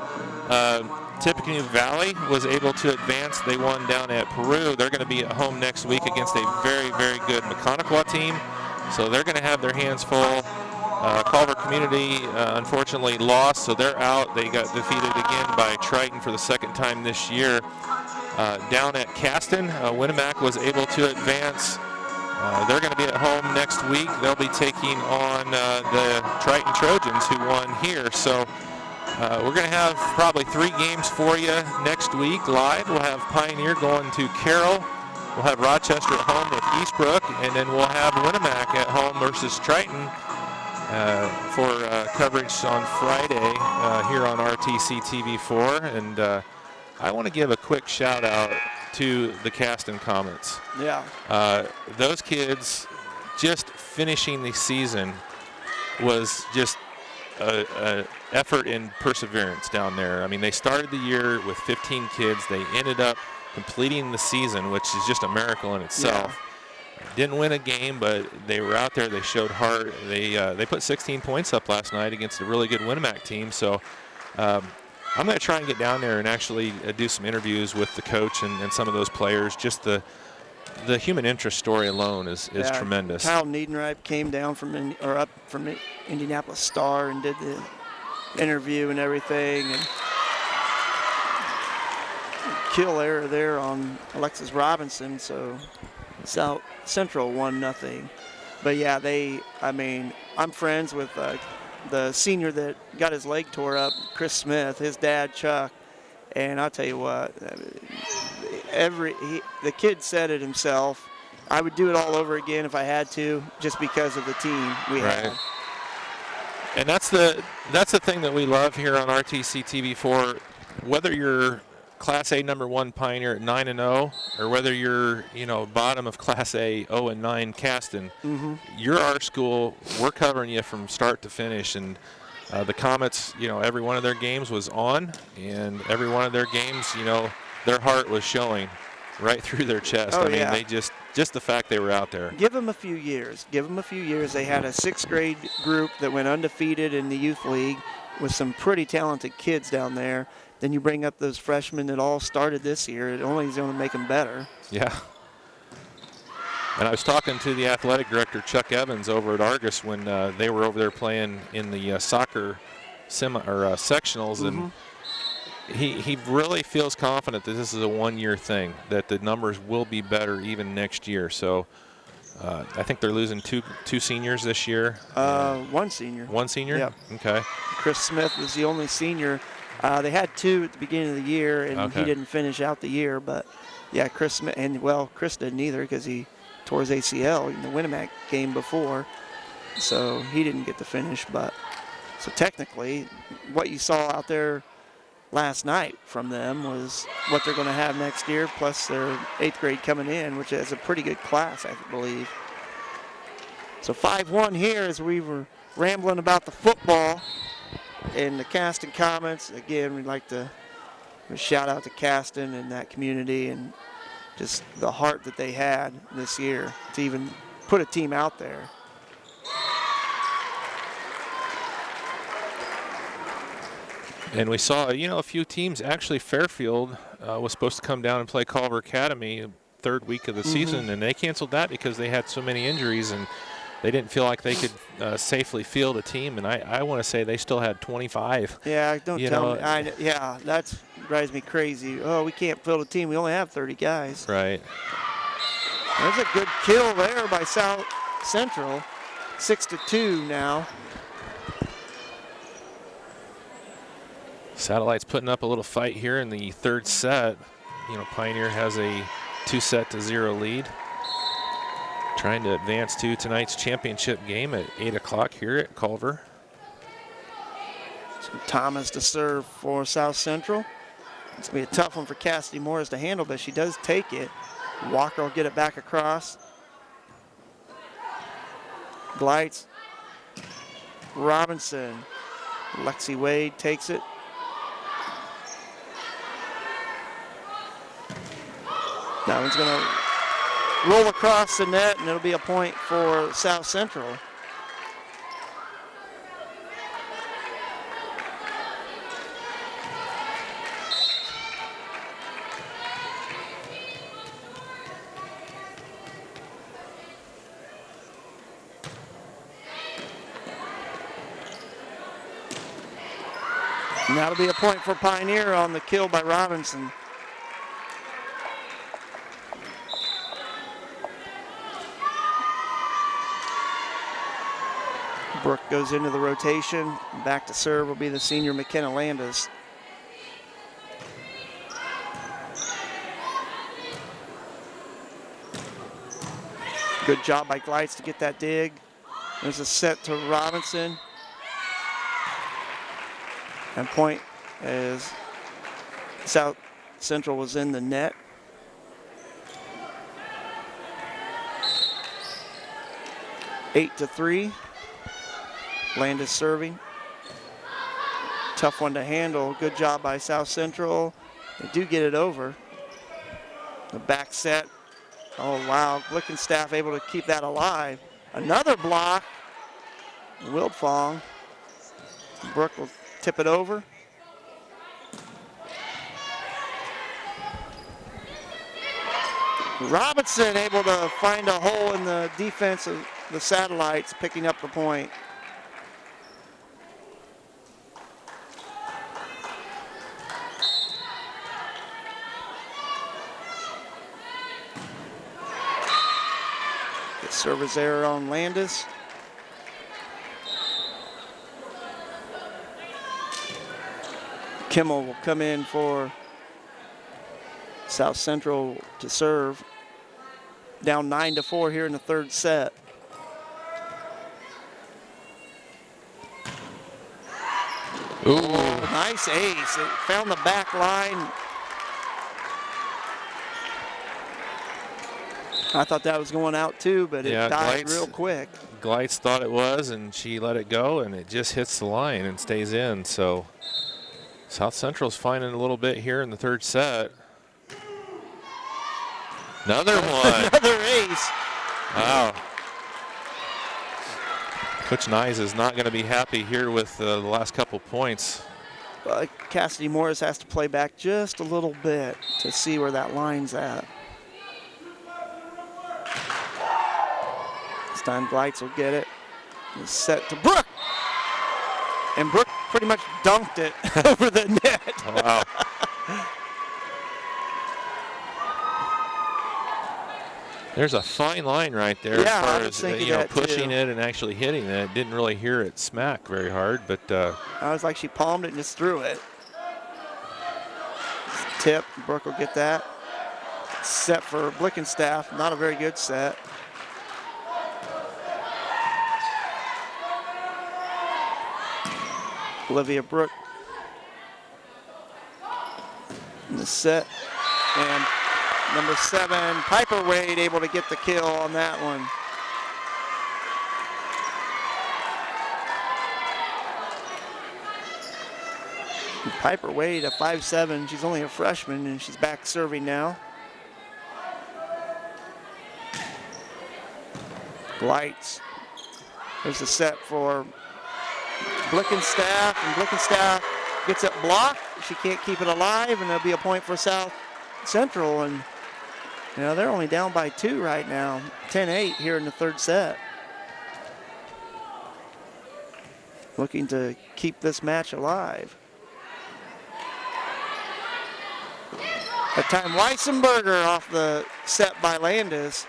Tippecanoe Valley was able to advance. They won down at Peru. They're going to be at home next week against a very, very good Mechaniqua team. So they're going to have their hands full. Culver Community unfortunately lost, so they're out. They got defeated again by Triton for the second time this year. Down at Caston, Winnemac was able to advance. They're going to be at home next week. They'll be taking on the Triton Trojans who won here. So we're going to have probably 3 games for you next week live. We'll have Pioneer going to Carroll. We'll have Rochester at home with Eastbrook, and then we'll have Winnemac at home versus Triton for coverage on Friday here on RTC TV4. And I want to give a quick shout out to the Caston Comets. Yeah. Those kids just finishing the season was just an effort in perseverance down there. I mean, they started the year with 15 kids. They ended up completing the season, which is just a miracle in itself. Yeah. Didn't win a game, but they were out there. They showed heart. They put 16 points up last night against a really good Winnemac team. So I'm going to try and get down there and actually do some interviews with the coach and some of those players. Just the human interest story alone is tremendous. Kyle Niedenreich came down up from Indianapolis Star and did the interview and everything. And kill error there on Alexis Robinson, so South Central 1-0. But yeah, I'm friends with the senior that got his leg tore up, Chris Smith, his dad Chuck, and I'll tell you what, the kid said it himself. I would do it all over again if I had to, just because of the team we had. And that's the thing that we love here on RTC TV4. Whether you're Class A #1 Pioneer at 9-0, or whether you're bottom of Class A 0-9 Caston, you're our school. We're covering you from start to finish. And the Comets, every one of their games was on, and every one of their games, their heart was showing right through their chest. They just the fact they were out there. Give them a few years. They had a 6th grade group that went undefeated in the youth league with some pretty talented kids down there. Then you bring up those freshmen that all started this year. It only is going to make them better. Yeah. And I was talking to the athletic director, Chuck Evans, over at Argus when they were over there playing in the soccer sectionals, and he really feels confident that this is a one-year thing, that the numbers will be better even next year. So I think they're losing two seniors this year. One senior. One senior? Yep. Okay. Chris Smith is the only senior. They had 2 at the beginning of the year, and he didn't finish out the year. But Yeah, Chris didn't either because he tore his ACL in the Winnemac game before, so he didn't get to finish. But so technically, what you saw out there last night from them was what they're going to have next year, plus their 8th grade coming in, which is a pretty good class, I believe. So 5-1 here as we were rambling about the football and the Caston comments. Again, we'd like to shout out to Caston and that community and just the heart that they had this year to even put a team out there. And we saw, a few teams. Actually, Fairfield was supposed to come down and play Culver Academy 3rd week of the season, and they canceled that because they had so many injuries and they didn't feel like they could safely field a team. And I want to say they still had 25. Yeah, don't tell me. Yeah, that drives me crazy. Oh, we can't field a team. We only have 30 guys. Right. There's a good kill there by South Central. 6-2 now. Satellite's putting up a little fight here in the 3rd set. Pioneer has a 2-0 lead. Trying to advance to tonight's championship game at 8 o'clock here at Culver. So Thomas to serve for South Central. It's going to be a tough one for Cassidy Morris to handle, but she does take it. Walker will get it back across. Glites. Robinson. Lexi Wade takes it. That one's going to roll across the net, and it'll be a point for South Central. And that'll be a point for Pioneer on the kill by Robinson. Brooke goes into the rotation. Back to serve will be the senior McKenna Landis. Good job by Glites to get that dig. There's a set to Robinson. And point as South Central was in the net. Eight to 3. Landis serving. Tough one to handle. Good job by South Central. They do get it over. The back set. Oh, wow. Blickenstaff able to keep that alive. Another block. Wildfong. Brooke will tip it over. Robinson able to find a hole in the defense of the Satellites, picking up the point. Service error on Landis. Kimmel will come in for South Central to serve. Down 9-4 here in the 3rd set. Ooh. Oh, nice ace. It found the back line. I thought that was going out too, but it died real quick. Glites thought it was, and she let it go, and it just hits the line and stays in. So South Central's finding a little bit here in the 3rd set. Another one. Another ace. Wow. Coach Nyes is not going to be happy here with the last couple points. Cassidy Morris has to play back just a little bit to see where that line's at. This time Glites will get it. It's set to Brooke. And Brooke pretty much dunked it over the net. Wow. There's a fine line right there as far as pushing it and actually hitting it. Didn't really hear it smack very hard, but I was like she palmed it and just threw it. Tip, Brooke will get that. set for Blickenstaff, not a very good set. Olivia Brooke in the set. And number 7, Piper Wade, able to get the kill on that one. Piper Wade, a 5'7", she's only a freshman, and she's back serving now. Lights. There's the set for Blickenstaff, and Blickenstaff gets it blocked. She can't keep it alive, and there'll be a point for South Central. And you know, they're only down by 2 right now, 10-8 here in the third set. Looking to keep this match alive. That time Weissenberger off the set by Landis.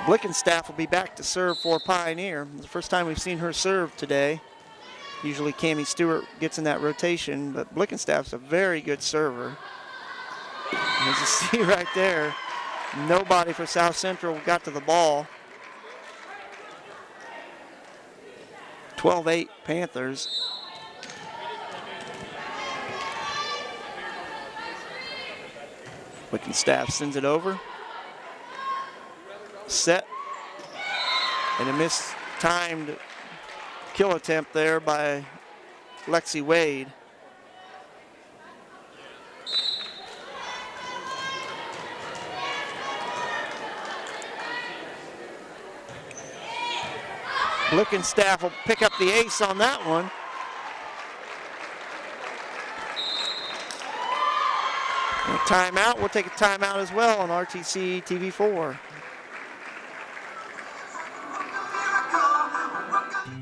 Blickenstaff will be back to serve for Pioneer. It's the first time we've seen her serve today. Usually Cammie Stewart gets in that rotation, but Blickenstaff's a very good server. And as you see right there, nobody for South Central got to the ball. 12-8 Panthers. Blickenstaff sends it over. Set. And a mistimed kill attempt there by Lexi Wade. Blickenstaff will pick up the ace on that one. And a timeout. We'll take a timeout as well on RTC TV4.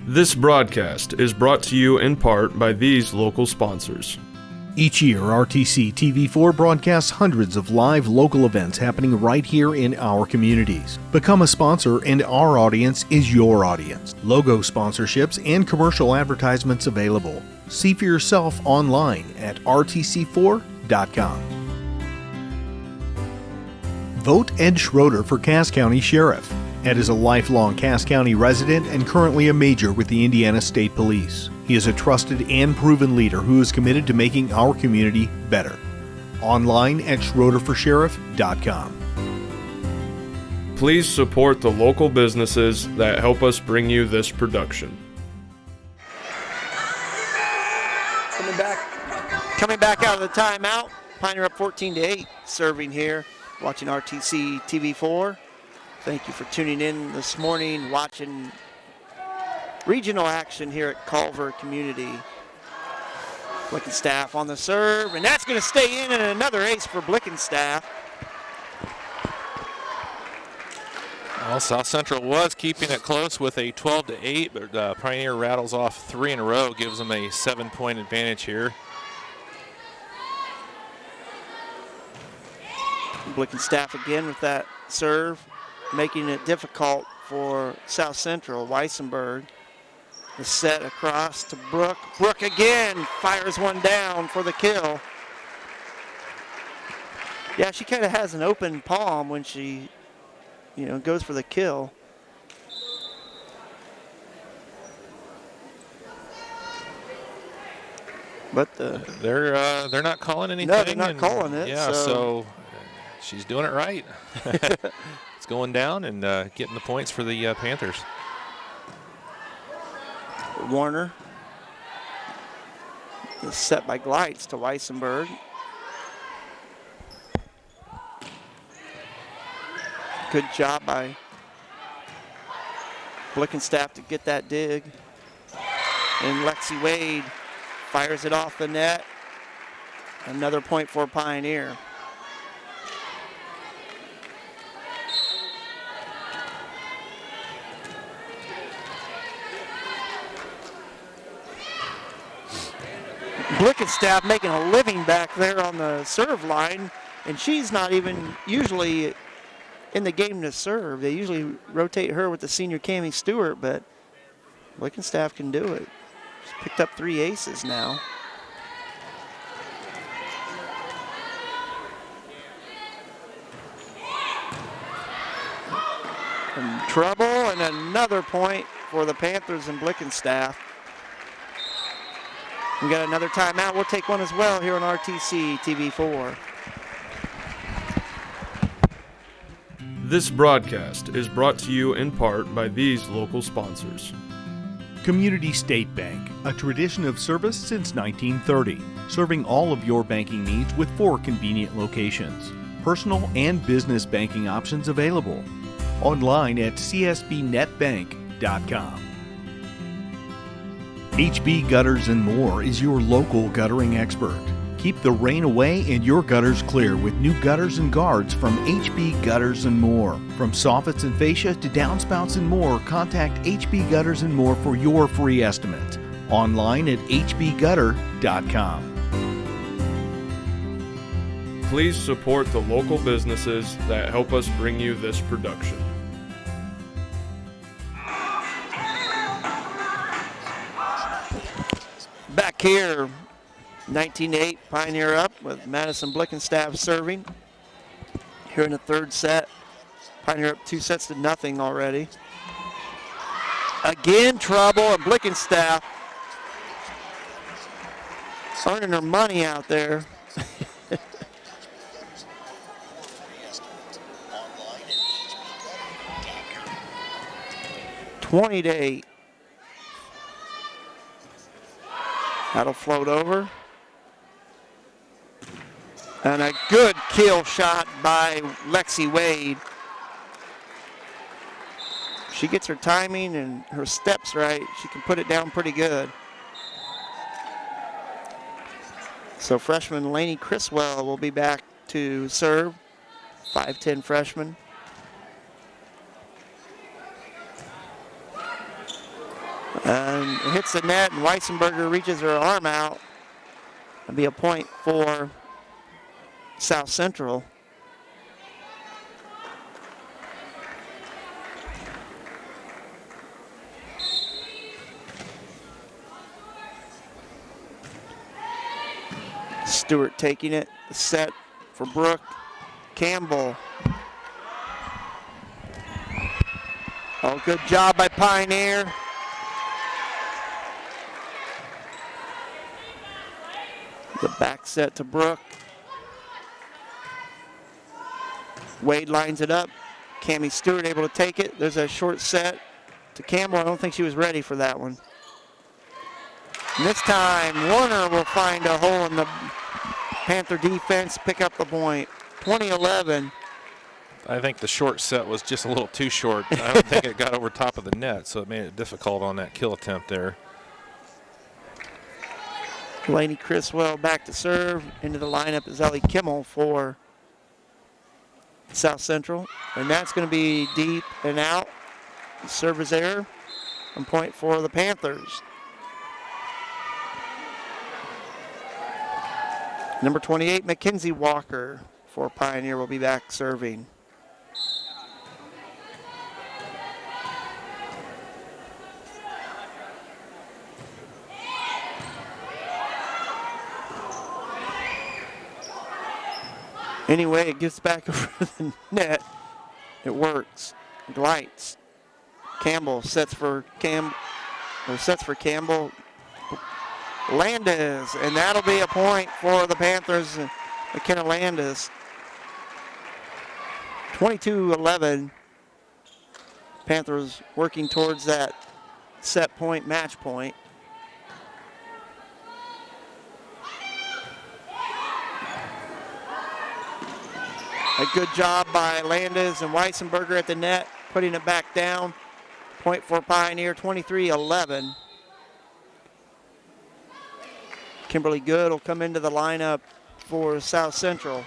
This broadcast is brought to you in part by these local sponsors. Each year, RTC TV4 broadcasts hundreds of live local events happening right here in our communities. Become a sponsor and our audience is your audience. Logo sponsorships and commercial advertisements available. See for yourself online at rtc4.com. Vote Ed Schroeder for Cass County Sheriff. Ed is a lifelong Cass County resident and currently a major with the Indiana State Police. He is a trusted and proven leader who is committed to making our community better. Online at schroederforsheriff.com. Please support the local businesses that help us bring you this production. Coming back out of the timeout. Pioneer up 14-8, serving here, watching RTC TV4. Thank you for tuning in this morning, watching regional action here at Culver Community. Blickenstaff on the serve, and that's going to stay in, and another ace for Blickenstaff. Well, South Central was keeping it close with a 12-8, but Pioneer rattles off 3 in a row, gives them a 7-point advantage here. Blickenstaff again with that serve, making it difficult for South Central. Weissenberg, the set across to Brooke. Brooke again fires one down for the kill. Yeah, she kind of has an open palm when she, goes for the kill. But they're not calling anything. No, they're not calling it. Yeah, so she's doing it right. It's going down and getting the points for the Panthers. Warner. Is set by Glites to Weissenberg. Good job by Blickenstaff to get that dig. And Lexi Wade fires it off the net. Another point for Pioneer. Blickenstaff making a living back there on the serve line, and she's not even usually in the game to serve. They usually rotate her with the senior Cammie Stewart, but Blickenstaff can do it. She's picked up 3 aces now. And trouble, and another point for the Panthers and Blickenstaff. We got another timeout. We'll take one as well here on RTC TV4. This broadcast is brought to you in part by these local sponsors. Community State Bank, a tradition of service since 1930, serving all of your banking needs with 4 convenient locations. Personal and business banking options available. Online at csbnetbank.com. HB Gutters and More is your local guttering expert. Keep the rain away and your gutters clear with new gutters and guards from HB Gutters and More. From soffits and fascia to downspouts and more, contact HB Gutters and More for your free estimate. Online at hbgutter.com. Please support the local businesses that help us bring you this production. Back here, 19-8, Pioneer up with Madison Blickenstaff serving. Here in the third set, Pioneer up 2-0 already. Again, trouble, and Blickenstaff earning her money out there. 20-8. That'll float over. And a good kill shot by Lexi Wade. She gets her timing and her steps right. She can put it down pretty good. So freshman Lainey Criswell will be back to serve. 5'10" freshman. And it hits the net, and Weissenberger reaches her arm out. That'll be a point for South Central. Stewart taking it, set for Brooke. Campbell. Oh, good job by Pioneer. The back set to Brooke. Wade lines it up. Cammie Stewart able to take it. There's a short set to Campbell. I don't think she was ready for that one. And this time, Warner will find a hole in the Panther defense, pick up the point. 20-11. I think the short set was just a little too short. I don't think it got over top of the net, so it made it difficult on that kill attempt there. Lainey Criswell back to serve. Into the lineup is Ellie Kimmel for South Central. And that's going to be deep and out. Service error. And point for the Panthers. Number 28, Mackenzie Walker for Pioneer will be back serving. Anyway, it gets back over the net. It works. Glites. Campbell sets for Campbell. Landis, and that'll be a point for the Panthers. McKenna Landis. 22-11. Panthers working towards that set point, match point. A good job by Landis and Weissenberger at the net, putting it back down. Point for Pioneer, 23-11. Kimberly Good will come into the lineup for South Central.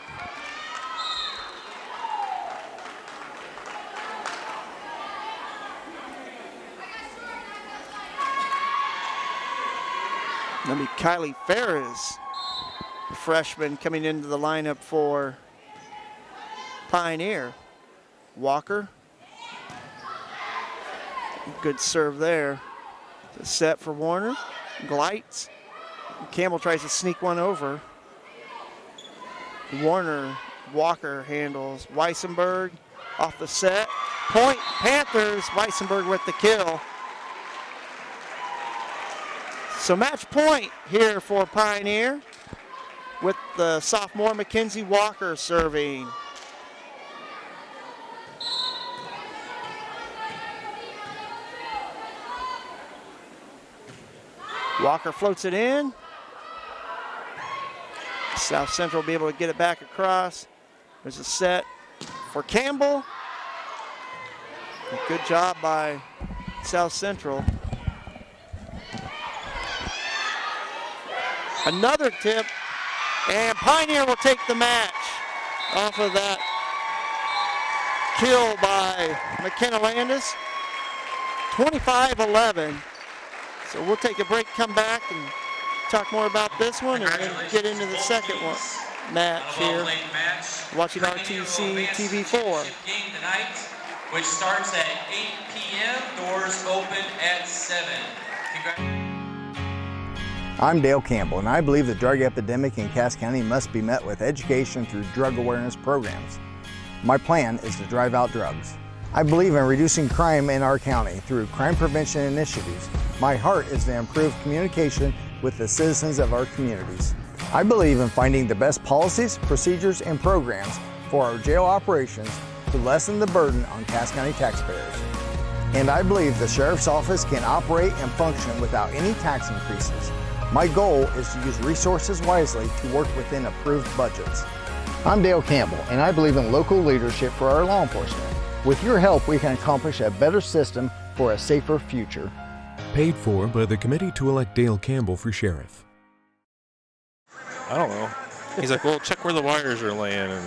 That'll be Kylie Ferris, the freshman, coming into the lineup for Pioneer. Walker. Good serve there. The set for Warner. Glites. Campbell tries to sneak one over. Walker handles. Weissenberg off the set. Point Panthers. Weissenberg with the kill. So match point here for Pioneer with the sophomore Mackenzie Walker serving. Walker floats it in. South Central will be able to get it back across. There's a set for Campbell. A good job by South Central. Another tip, and Pioneer will take the match off of that kill by McKenna Landis. 25-11. So we'll take a break, come back, and talk more about this one, and then get into the second one match here. Watching RTC TV4. Game tonight, which starts at 8 p.m. Doors open at 7. I'm Dale Campbell, and I believe the drug epidemic in Cass County must be met with education through drug awareness programs. My plan is to drive out drugs. I believe in reducing crime in our county through crime prevention initiatives. My heart is to improve communication with the citizens of our communities. I believe in finding the best policies, procedures, and programs for our jail operations to lessen the burden on Cass County taxpayers. And I believe the Sheriff's Office can operate and function without any tax increases. My goal is to use resources wisely to work within approved budgets. I'm Dale Campbell, and I believe in local leadership for our law enforcement. With your help, we can accomplish a better system for a safer future. Paid for by the committee to elect Dale Campbell for sheriff. I don't know. He's like, well, check where the wires are laying. And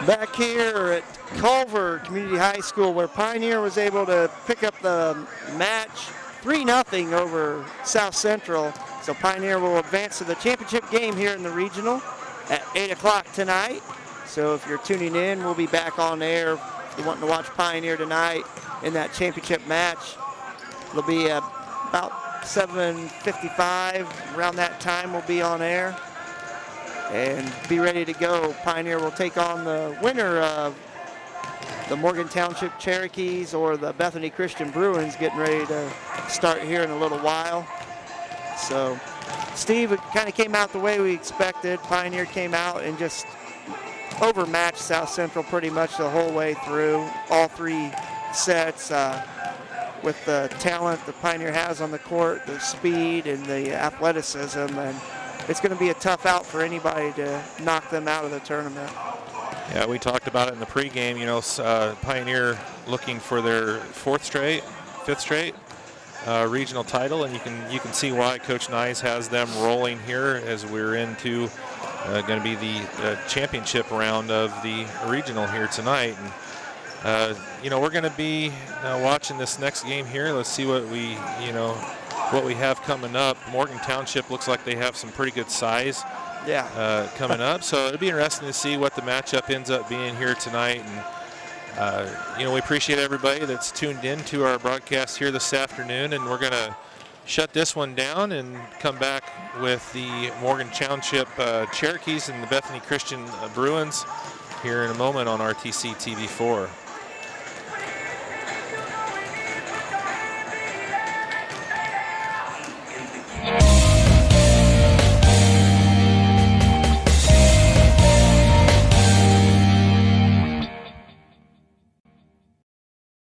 Back here at Culver Community High School, where Pioneer was able to pick up the match 3-0 over South Central. So Pioneer will advance to the championship game here in the regional at 8 o'clock tonight. So if you're tuning in, we'll be back on air. If you're wanting to watch Pioneer tonight in that championship match, it'll be about 7:55. Around that time, we'll be on air and be ready to go. Pioneer will take on the winner of the Morgan Township Cherokees or the Bethany Christian Bruins, getting ready to start here in a little while. So, Steve, it kind of came out the way we expected. Pioneer came out and just overmatched South Central pretty much the whole way through, all three sets, with the talent the Pioneer has on the court, the speed and the athleticism, and it's going to be a tough out for anybody to knock them out of the tournament. yeah, we talked about it in the pregame. You know, Pioneer looking for their fifth straight regional title, and you can see why Coach Nyes has them rolling here as we're into going to be the championship round of the regional here tonight. And you know, we're going to be watching this next game here. Let's see what we have coming up. Morgan Township looks like they have some pretty good size. Yeah. Coming up, so it'll be interesting to see what the matchup ends up being here tonight. And you know, we appreciate everybody that's tuned in to our broadcast here this afternoon, and we're going to shut this one down and come back with the Morgan Township Cherokees and the Bethany Christian Bruins here in a moment on RTC TV4.